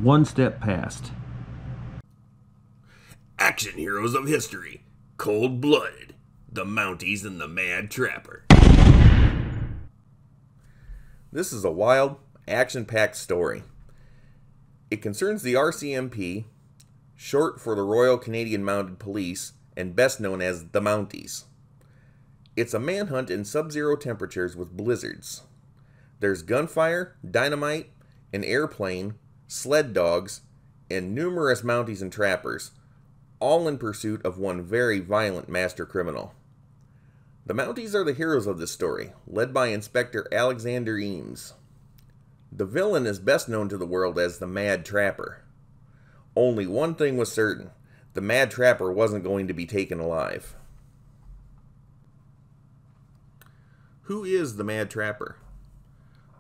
One step past. Action heroes of history. Cold-blooded. The Mounties and the Mad Trapper. This is a wild, action-packed story. It concerns the RCMP, short for the Royal Canadian Mounted Police, and best known as the Mounties. It's a manhunt in sub-zero temperatures with blizzards. There's gunfire, dynamite, an airplane, sled dogs, and numerous Mounties and trappers, all in pursuit of one very violent master criminal. The Mounties are the heroes of this story, led by Inspector Alexander Eames. The villain is best known to the world as the Mad Trapper. Only one thing was certain: the Mad Trapper wasn't going to be taken alive. Who is the Mad Trapper?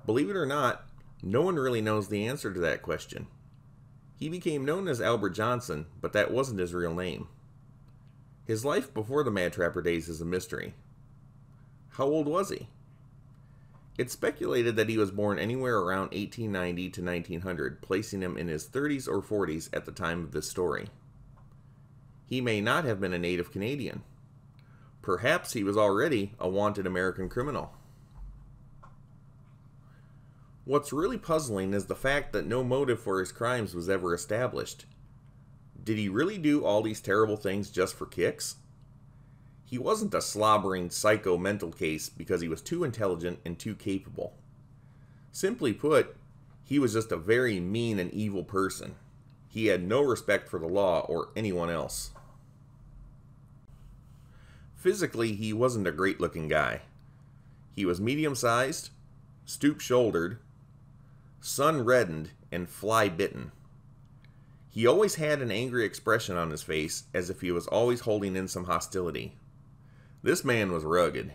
Believe it or not, no one really knows the answer to that question. He became known as Albert Johnson, but that wasn't his real name. His life before the Mad Trapper days is a mystery. How old was he? It's speculated that he was born anywhere around 1890 to 1900, placing him in his 30s or 40s at the time of this story. He may not have been a native Canadian. Perhaps he was already a wanted American criminal. What's really puzzling is the fact that no motive for his crimes was ever established. Did he really do all these terrible things just for kicks? He wasn't a slobbering psycho mental case because he was too intelligent and too capable. Simply put, he was just a very mean and evil person. He had no respect for the law or anyone else. Physically, he wasn't a great-looking guy. He was medium-sized, stoop-shouldered, sun-reddened, and fly-bitten. He always had an angry expression on his face, as if he was always holding in some hostility. This man was rugged.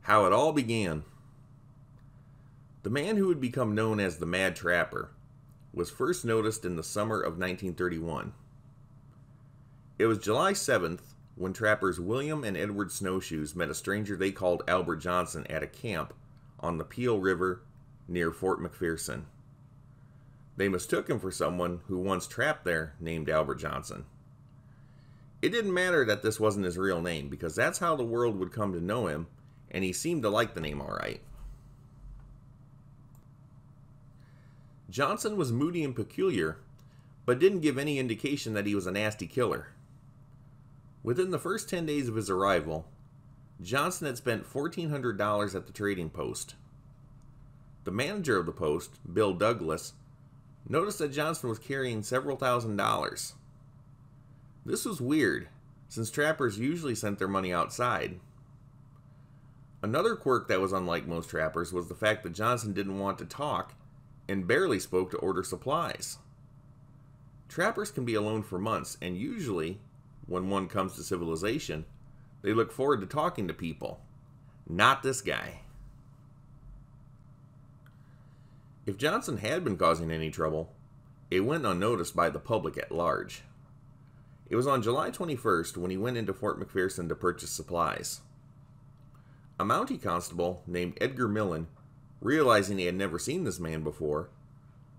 How it all began. The man who would become known as the Mad Trapper was first noticed in the summer of 1931. It was July 7th when trappers William and Edward Snowshoes met a stranger they called Albert Johnson at a camp on the Peel River near Fort McPherson. They mistook him for someone who once trapped there named Albert Johnson. It didn't matter that this wasn't his real name, because that's how the world would come to know him, and he seemed to like the name alright. Johnson was moody and peculiar, but didn't give any indication that he was a nasty killer. Within the first 10 days of his arrival, Johnson had spent $1,400 at the trading post. The manager of the post, Bill Douglas, noticed that Johnson was carrying several $1,000s. This was weird, since trappers usually sent their money outside. Another quirk that was unlike most trappers was the fact that Johnson didn't want to talk and barely spoke to order supplies. Trappers can be alone for months, and usually, when one comes to civilization, they look forward to talking to people. Not this guy. If Johnson had been causing any trouble, it went unnoticed by the public at large. It was on July 21st when he went into Fort McPherson to purchase supplies. A Mountie constable named Edgar Millen, realizing he had never seen this man before,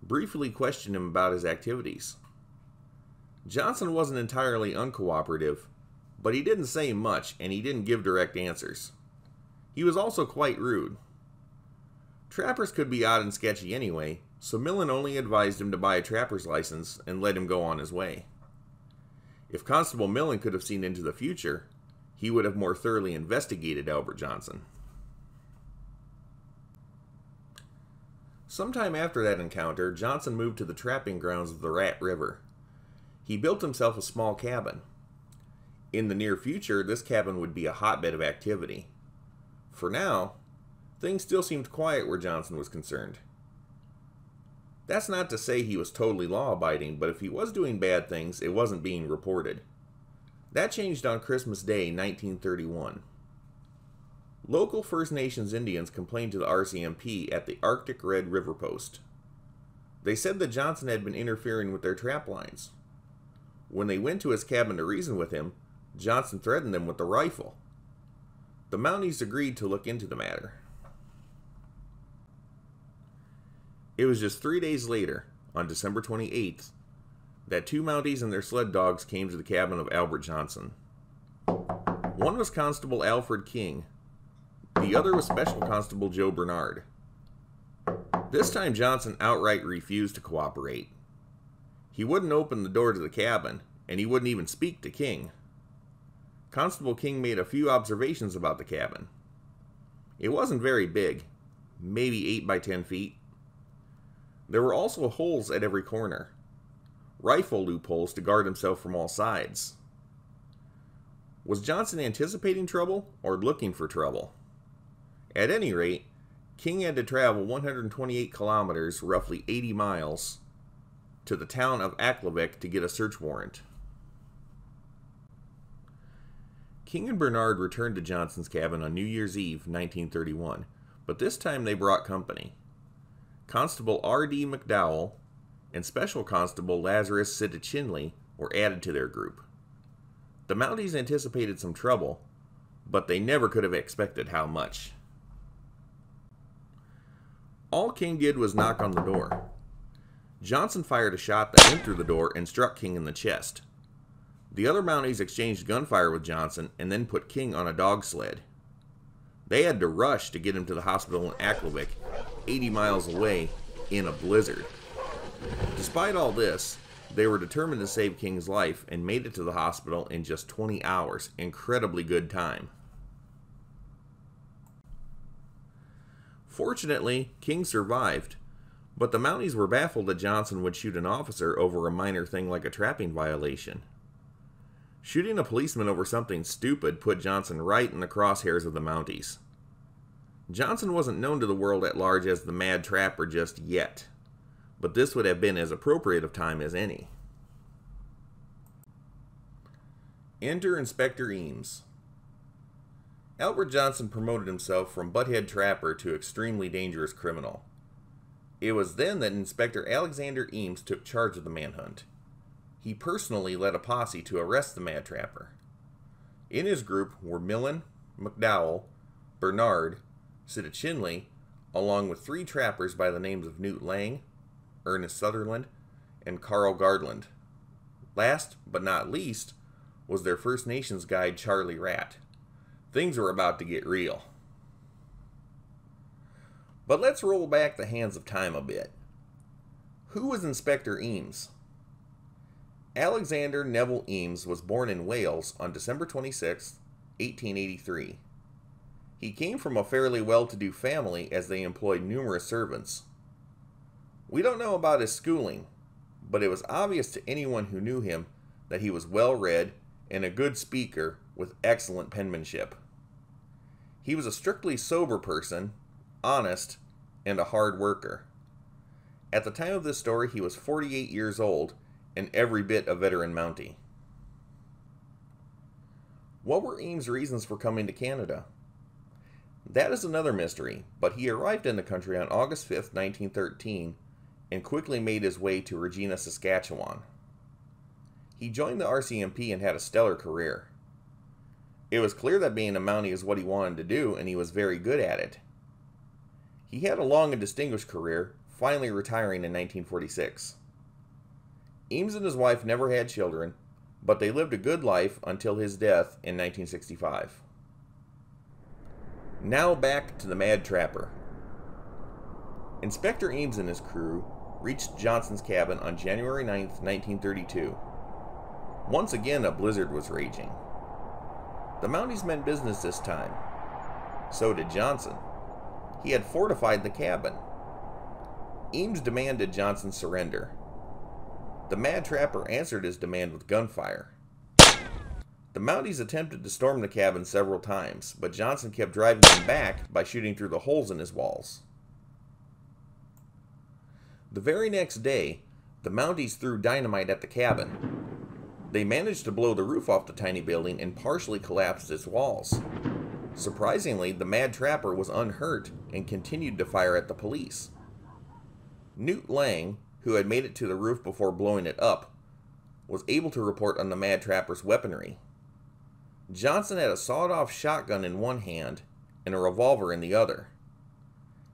briefly questioned him about his activities. Johnson wasn't entirely uncooperative, but he didn't say much and he didn't give direct answers. He was also quite rude. Trappers could be odd and sketchy anyway, so Millen only advised him to buy a trapper's license and let him go on his way. If Constable Millen could have seen into the future, he would have more thoroughly investigated Albert Johnson. Sometime after that encounter, Johnson moved to the trapping grounds of the Rat River. He built himself a small cabin. In the near future, this cabin would be a hotbed of activity. For now, things still seemed quiet where Johnson was concerned. That's not to say he was totally law-abiding, but if he was doing bad things, it wasn't being reported. That changed on Christmas Day, 1931. Local First Nations Indians complained to the RCMP at the Arctic Red River Post. They said that Johnson had been interfering with their trap lines. When they went to his cabin to reason with him, Johnson threatened them with a rifle. The Mounties agreed to look into the matter. It was just 3 days later, on December 28th, that two Mounties and their sled dogs came to the cabin of Albert Johnson. One was Constable Alfred King. The other was Special Constable Joe Bernard. This time Johnson outright refused to cooperate. He wouldn't open the door to the cabin, and he wouldn't even speak to King. Constable King made a few observations about the cabin. It wasn't very big, maybe 8 by 10 feet. There were also holes at every corner, rifle loopholes to guard himself from all sides. Was Johnson anticipating trouble or looking for trouble? At any rate, King had to travel 128 kilometers, roughly 80 miles, to the town of Aklavik to get a search warrant. King and Bernard returned to Johnson's cabin on New Year's Eve, 1931, but this time they brought company. Constable R.D. McDowell and Special Constable Lazarus Sidichinley were added to their group. The Mounties anticipated some trouble, but they never could have expected how much. All King did was knock on the door. Johnson fired a shot that went through the door and struck King in the chest. The other Mounties exchanged gunfire with Johnson and then put King on a dog sled. They had to rush to get him to the hospital in Aklavik, 80 miles away, in a blizzard. Despite all this, they were determined to save King's life and made it to the hospital in just 20 hours. Incredibly good time. Fortunately, King survived, but the Mounties were baffled that Johnson would shoot an officer over a minor thing like a trapping violation. Shooting a policeman over something stupid put Johnson right in the crosshairs of the Mounties. Johnson wasn't known to the world at large as the Mad Trapper just yet, but this would have been as appropriate of time as any. Enter Inspector Eames. Albert Johnson promoted himself from butthead trapper to extremely dangerous criminal. It was then that Inspector Alexander Eames took charge of the manhunt. He personally led a posse to arrest the Mad Trapper. In his group were Millen, McDowell, Bernard, Sidichinley, along with 3 trappers by the names of Newt Lang, Ernest Sutherland, and Carl Gardland. Last, but not least, was their First Nations guide Charlie Rat. Things were about to get real. But let's roll back the hands of time a bit. Who was Inspector Eames? Alexander Neville Eames was born in Wales on December 26, 1883. He came from a fairly well-to-do family as they employed numerous servants. We don't know about his schooling, but it was obvious to anyone who knew him that he was well-read and a good speaker with excellent penmanship. He was a strictly sober person, honest, and a hard worker. At the time of this story, he was 48 years old and every bit a veteran Mountie. What were Eames' reasons for coming to Canada? That is another mystery, but he arrived in the country on August 5, 1913, and quickly made his way to Regina, Saskatchewan. He joined the RCMP and had a stellar career. It was clear that being a Mountie is what he wanted to do, and he was very good at it. He had a long and distinguished career, finally retiring in 1946. Eames and his wife never had children, but they lived a good life until his death in 1965. Now back to the Mad Trapper. Inspector Eames and his crew reached Johnson's cabin on January 9, 1932. Once again, a blizzard was raging. The Mounties meant business this time. So did Johnson. He had fortified the cabin. Eames demanded Johnson surrender. The Mad Trapper answered his demand with gunfire. The Mounties attempted to storm the cabin several times, but Johnson kept driving them back by shooting through the holes in his walls. The very next day, the Mounties threw dynamite at the cabin. They managed to blow the roof off the tiny building and partially collapsed its walls. Surprisingly, the Mad Trapper was unhurt and continued to fire at the police. Newt Lang, who had made it to the roof before blowing it up, was able to report on the Mad Trapper's weaponry. Johnson had a sawed-off shotgun in one hand and a revolver in the other.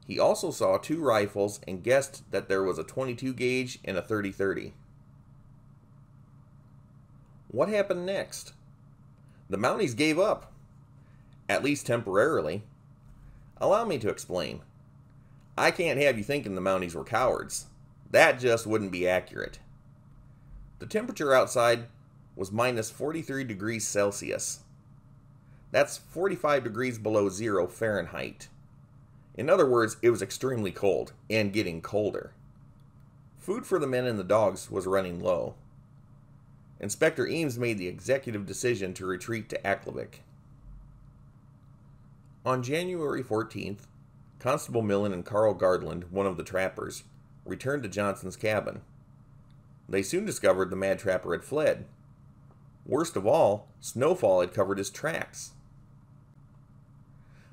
He also saw 2 rifles and guessed that there was a 22 gauge and a 30-30. What happened next? The Mounties gave up, at least temporarily. Allow me to explain. I can't have you thinking the Mounties were cowards. That just wouldn't be accurate. The temperature outside was minus 43 degrees Celsius. That's 45 degrees below 0 Fahrenheit. In other words, it was extremely cold, and getting colder. Food for the men and the dogs was running low. Inspector Eames made the executive decision to retreat to Aklavik. On January 14th, Constable Millen and Carl Gardland, one of the trappers, returned to Johnson's cabin. They soon discovered the mad trapper had fled. Worst of all, snowfall had covered his tracks.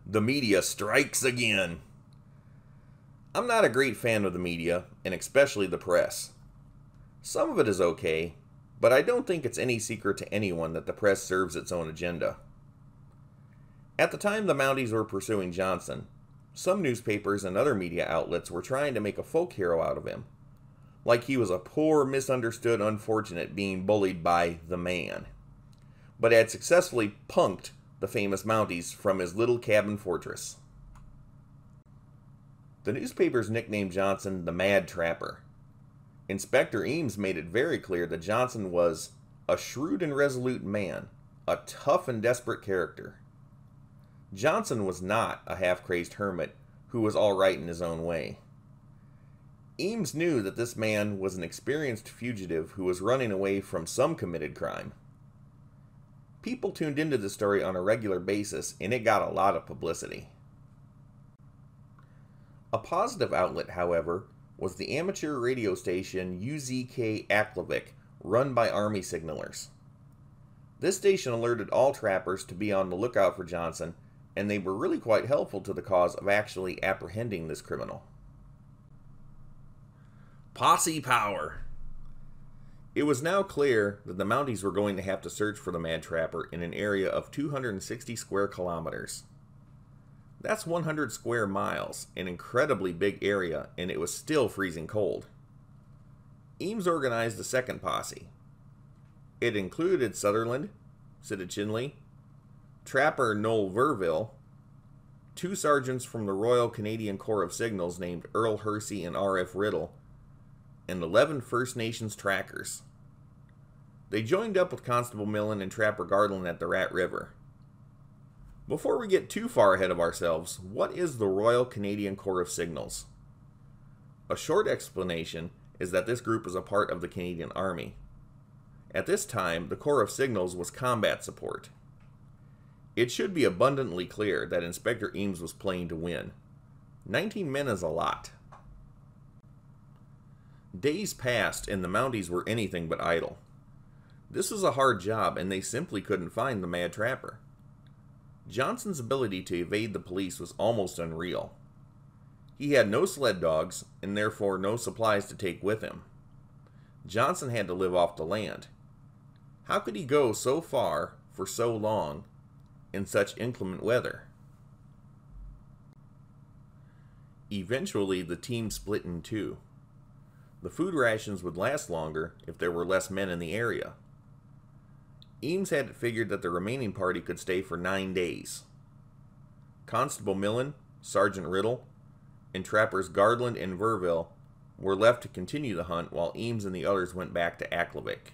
The media strikes again. I'm not a great fan of the media, and especially the press. Some of it is okay, but I don't think it's any secret to anyone that the press serves its own agenda. At the time the Mounties were pursuing Johnson, some newspapers and other media outlets were trying to make a folk hero out of him, like he was a poor, misunderstood unfortunate being bullied by the man, but had successfully punked the famous Mounties from his little cabin fortress. The newspapers nicknamed Johnson the Mad Trapper. Inspector Eames made it very clear that Johnson was a shrewd and resolute man, a tough and desperate character. Johnson was not a half-crazed hermit who was all right in his own way. Eames knew that this man was an experienced fugitive who was running away from some committed crime. People tuned into the story on a regular basis, and it got a lot of publicity. A positive outlet, however, was the amateur radio station UZK Aklavik, run by Army signalers. This station alerted all trappers to be on the lookout for Johnson, and they were really quite helpful to the cause of actually apprehending this criminal. Posse power! It was now clear that the Mounties were going to have to search for the Mad Trapper in an area of 260 square kilometers. That's 100 square miles, an incredibly big area, and it was still freezing cold. Eames organized a second posse. It included Sutherland, Chinley, Trapper Noel Verville, 2 sergeants from the Royal Canadian Corps of Signals named Earl Hersey and R.F. Riddle, and 11 First Nations trackers. They joined up with Constable Millen and Trapper Gardland at the Rat River. Before we get too far ahead of ourselves, what is the Royal Canadian Corps of Signals? A short explanation is that this group is a part of the Canadian Army. At this time, the Corps of Signals was combat support. It should be abundantly clear that Inspector Eames was playing to win. 19 men is a lot. Days passed and the Mounties were anything but idle. This was a hard job and they simply couldn't find the Mad Trapper. Johnson's ability to evade the police was almost unreal. He had no sled dogs and therefore no supplies to take with him. Johnson had to live off the land. How could he go so far for so long in such inclement weather? Eventually, the team split in two. The food rations would last longer if there were less men in the area. Eames had it figured that the remaining party could stay for 9 days. Constable Millen, Sergeant Riddle, and Trappers Gardland and Verville were left to continue the hunt while Eames and the others went back to Aklavik.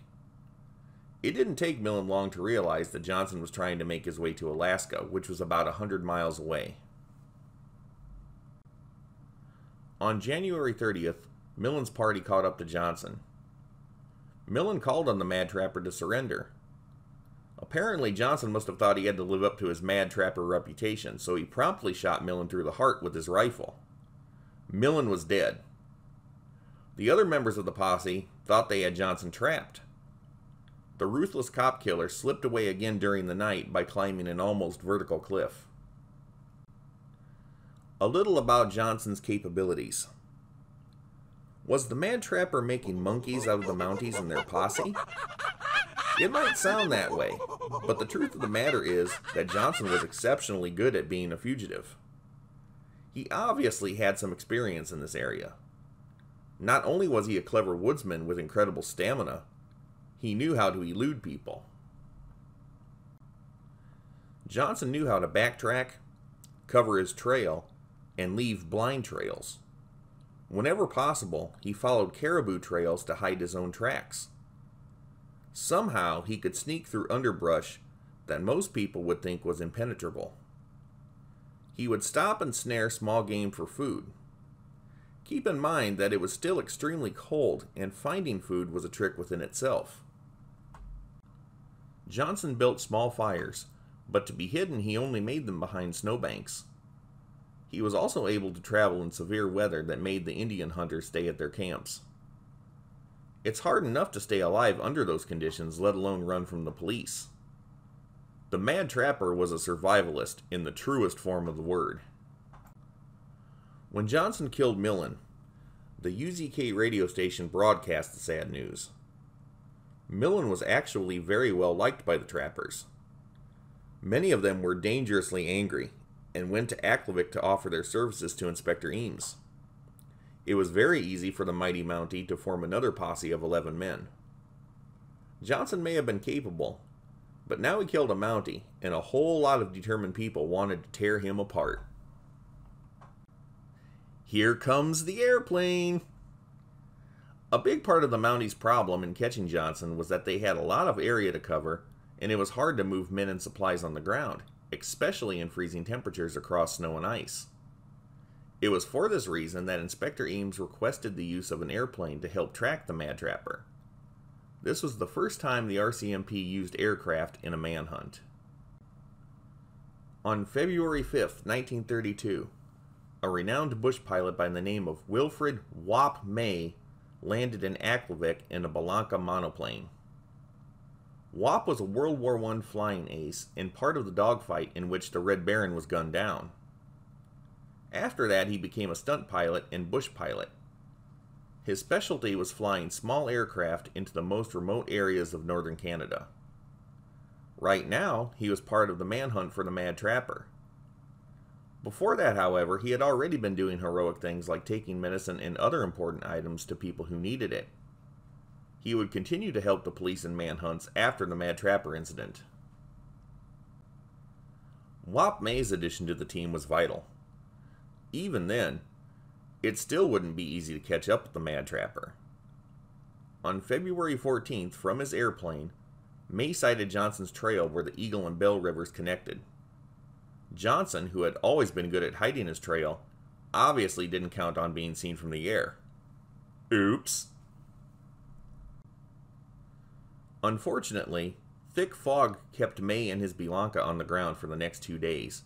It didn't take Millen long to realize that Johnson was trying to make his way to Alaska, which was about 100 miles away. On January 30th, Millen's party caught up to Johnson. Millen called on the Mad Trapper to surrender. Apparently, Johnson must have thought he had to live up to his Mad Trapper reputation, so he promptly shot Millen through the heart with his rifle. Millen was dead. The other members of the posse thought they had Johnson trapped. The ruthless cop killer slipped away again during the night by climbing an almost vertical cliff. A little about Johnson's capabilities. Was the Mad Trapper making monkeys out of the Mounties and their posse? It might sound that way, but the truth of the matter is that Johnson was exceptionally good at being a fugitive. He obviously had some experience in this area. Not only was he a clever woodsman with incredible stamina, he knew how to elude people. Johnson knew how to backtrack, cover his trail, and leave blind trails. Whenever possible, he followed caribou trails to hide his own tracks. Somehow, he could sneak through underbrush that most people would think was impenetrable. He would stop and snare small game for food. Keep in mind that it was still extremely cold, and finding food was a trick within itself. Johnson built small fires, but to be hidden he only made them behind snowbanks. He was also able to travel in severe weather that made the Indian hunters stay at their camps. It's hard enough to stay alive under those conditions, let alone run from the police. The Mad Trapper was a survivalist in the truest form of the word. When Johnson killed Millen, the UZK radio station broadcast the sad news. Millen was actually very well liked by the trappers. Many of them were dangerously angry and went to Aklavik to offer their services to Inspector Eames. It was very easy for the mighty Mountie to form another posse of 11 men. Johnson may have been capable, but now he killed a Mountie, and a whole lot of determined people wanted to tear him apart. Here comes the airplane! A big part of the Mounties' problem in catching Johnson was that they had a lot of area to cover, and it was hard to move men and supplies on the ground, especially in freezing temperatures across snow and ice. It was for this reason that Inspector Eames requested the use of an airplane to help track the Mad Trapper. This was the first time the RCMP used aircraft in a manhunt. On February 5th, 1932, a renowned bush pilot by the name of Wilfred "Wop" May landed in Aklavik in a Balanka monoplane. Wop was a World War I flying ace and part of the dogfight in which the Red Baron was gunned down. After that, he became a stunt pilot and bush pilot. His specialty was flying small aircraft into the most remote areas of northern Canada. Right now, he was part of the manhunt for the Mad Trapper. Before that, however, he had already been doing heroic things like taking medicine and other important items to people who needed it. He would continue to help the police in manhunts after the Mad Trapper incident. Wop May's addition to the team was vital. Even then, it still wouldn't be easy to catch up with the Mad Trapper. On February 14th, from his airplane, May sighted Johnson's trail where the Eagle and Bell Rivers connected. Johnson, who had always been good at hiding his trail, obviously didn't count on being seen from the air. Oops. Unfortunately, thick fog kept May and his Balanka on the ground for the next 2 days,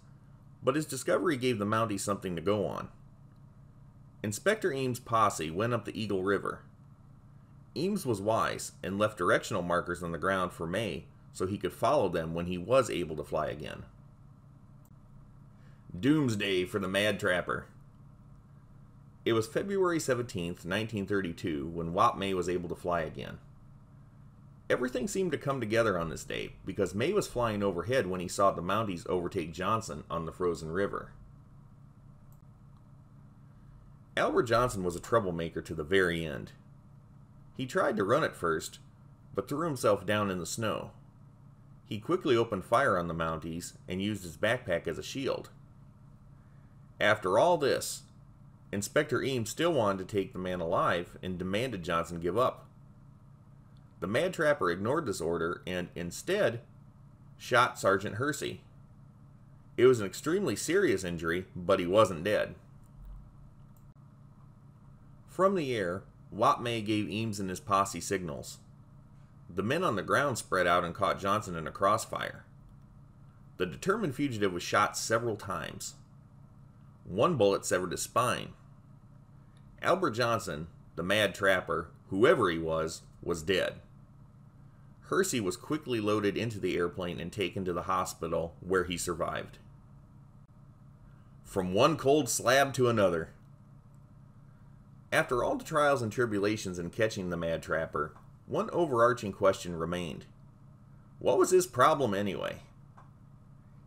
but his discovery gave the Mounties something to go on. Inspector Eames' posse went up the Eagle River. Eames was wise and left directional markers on the ground for May so he could follow them when he was able to fly again. Doomsday for the Mad Trapper. It was February 17th, 1932, when Wop May was able to fly again. Everything seemed to come together on this day, because May was flying overhead when he saw the Mounties overtake Johnson on the frozen river. Albert Johnson was a troublemaker to the very end. He tried to run at first, but threw himself down in the snow. He quickly opened fire on the Mounties and used his backpack as a shield. After all this, Inspector Eames still wanted to take the man alive and demanded Johnson give up. The Mad Trapper ignored this order and, instead, shot Sergeant Hersey. It was an extremely serious injury, but he wasn't dead. From the air, Wop May gave Eames and his posse signals. The men on the ground spread out and caught Johnson in a crossfire. The determined fugitive was shot several times. One bullet severed his spine. Albert Johnson, the Mad Trapper, whoever he was dead. Hersey was quickly loaded into the airplane and taken to the hospital, where he survived. From one cold slab to another. After all the trials and tribulations in catching the Mad Trapper, one overarching question remained. What was his problem anyway?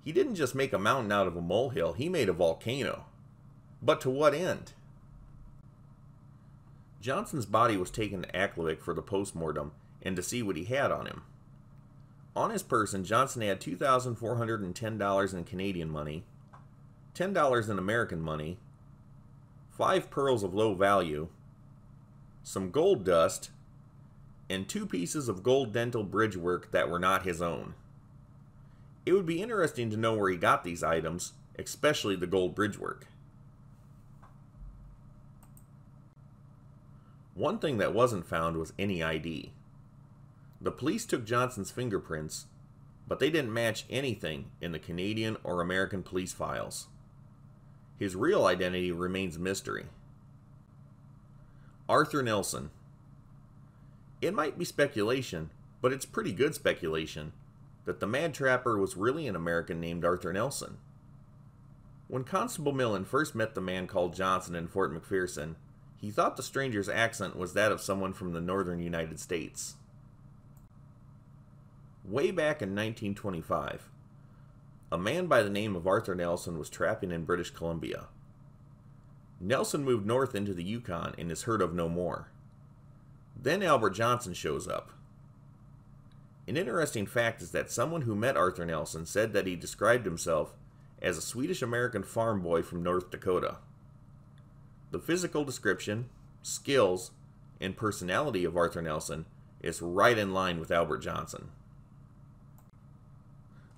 He didn't just make a mountain out of a molehill, he made a volcano. But to what end? Johnson's body was taken to Aklavik for the postmortem and to see what he had on him. On his person, Johnson had $2,410 in Canadian money, $10 in American money, 5 pearls of low value, some gold dust, and 2 pieces of gold dental bridge work that were not his own. It would be interesting to know where he got these items, especially the gold bridge work. One thing that wasn't found was any ID. The police took Johnson's fingerprints, but they didn't match anything in the Canadian or American police files. His real identity remains a mystery. Arthur Nelson. It might be speculation, but it's pretty good speculation, that the Mad Trapper was really an American named Arthur Nelson. When Constable Millen first met the man called Johnson in Fort McPherson, he thought the stranger's accent was that of someone from the northern United States. Way back in 1925, a man by the name of Arthur Nelson was trapping in British Columbia. Nelson moved north into the Yukon and is heard of no more. Then Albert Johnson shows up. An interesting fact is that someone who met Arthur Nelson said that he described himself as a Swedish-American farm boy from North Dakota. The physical description, skills, and personality of Arthur Nelson is right in line with Albert Johnson.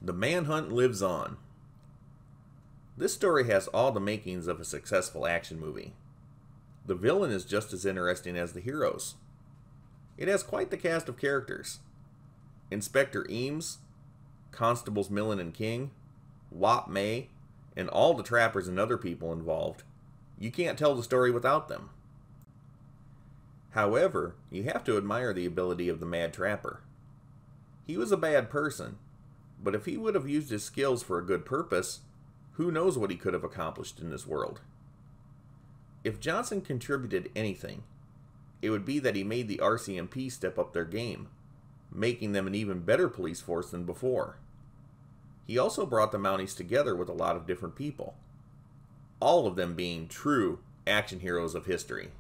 The manhunt lives on. This story has all the makings of a successful action movie. The villain is just as interesting as the heroes. It has quite the cast of characters. Inspector Eames, Constables Millen and King, Wap May, and all the trappers and other people involved. You can't tell the story without them. However, you have to admire the ability of the Mad Trapper. He was a bad person, but if he would have used his skills for a good purpose, who knows what he could have accomplished in this world. If Johnson contributed anything, it would be that he made the RCMP step up their game, making them an even better police force than before. He also brought the Mounties together with a lot of different people, all of them being true action heroes of history.